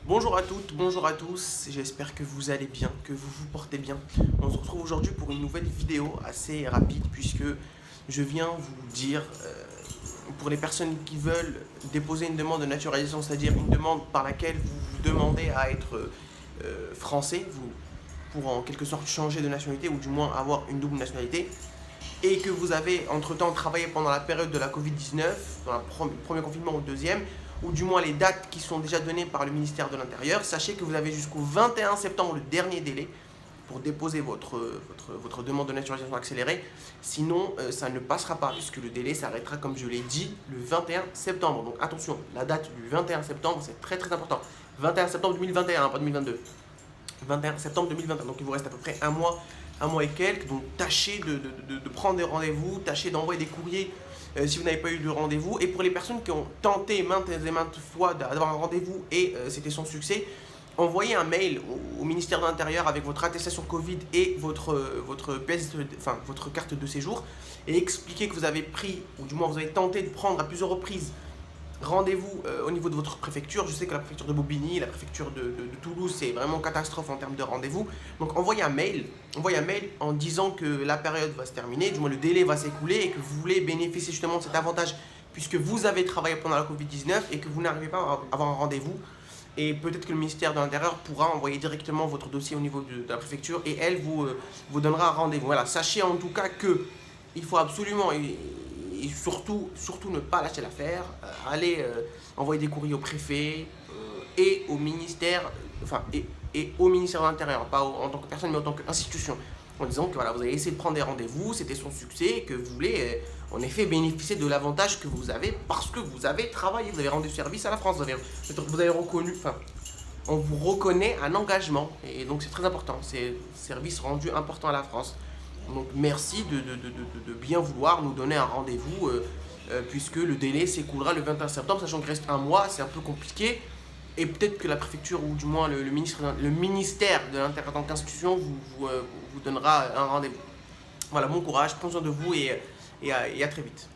Bonjour à toutes, bonjour à tous, j'espère que vous allez bien, que vous vous portez bien. On se retrouve aujourd'hui pour une nouvelle vidéo assez rapide puisque je viens vous dire, pour les personnes qui veulent déposer une demande de naturalisation, c'est-à-dire une demande par laquelle vous vous demandez à être français, vous, pour en quelque sorte changer de nationalité ou du moins avoir une double nationalité, et que vous avez entre-temps travaillé pendant la période de la Covid-19, dans le premier confinement ou le deuxième, ou du moins les dates qui sont déjà données par le ministère de l'Intérieur, sachez que vous avez jusqu'au 21 septembre le dernier délai pour déposer votre demande de naturalisation accélérée. Sinon, ça ne passera pas, puisque le délai s'arrêtera, comme je l'ai dit, le 21 septembre. Donc attention, la date du 21 septembre, c'est très très important. 21 septembre 2021, pas 2022. 21 septembre 2021. Donc il vous reste à peu près un mois et quelques. Donc tâchez de prendre des rendez-vous, tâchez d'envoyer des courriers si vous n'avez pas eu de rendez-vous. Et pour les personnes qui ont tenté maintes et maintes fois d'avoir un rendez-vous et c'était sans succès, envoyez un mail au ministère de l'Intérieur avec votre attestation Covid et votre pièce, enfin votre carte de séjour et expliquez que vous avez pris, ou du moins vous avez tenté de prendre à plusieurs reprises rendez-vous au niveau de votre préfecture. Je sais que la préfecture de Bobigny, la préfecture de Toulouse, c'est vraiment catastrophe en termes de rendez-vous. Donc envoyez un mail en disant que la période va se terminer, du moins le délai va s'écouler et que vous voulez bénéficier justement de cet avantage puisque vous avez travaillé pendant la Covid-19 et que vous n'arrivez pas à avoir un rendez-vous. Et peut-être que le ministère de l'Intérieur pourra envoyer directement votre dossier au niveau de la préfecture et elle vous donnera un rendez-vous. Voilà, sachez en tout cas que il faut absolument et surtout ne pas lâcher l'affaire. Allez envoyer des courriers au préfet et au ministère, et au ministère de l'Intérieur, pas en tant que personne mais en tant qu'institution, en disant que voilà, vous avez essayé de prendre des rendez-vous, c'était son succès, et que vous voulez en effet bénéficier de l'avantage que vous avez parce que vous avez travaillé, vous avez rendu service à la France, vous avez reconnu, enfin, on vous reconnaît un engagement, et donc c'est très important, c'est service rendu important à la France. Donc merci de bien vouloir nous donner un rendez-vous, puisque le délai s'écoulera le 21 septembre, sachant qu'il reste un mois, c'est un peu compliqué. Et peut-être que la préfecture, ou du moins le ministère de l'Intérieur en tant qu'institution, vous donnera un rendez-vous. Voilà, bon courage, prenez soin de vous et à très vite.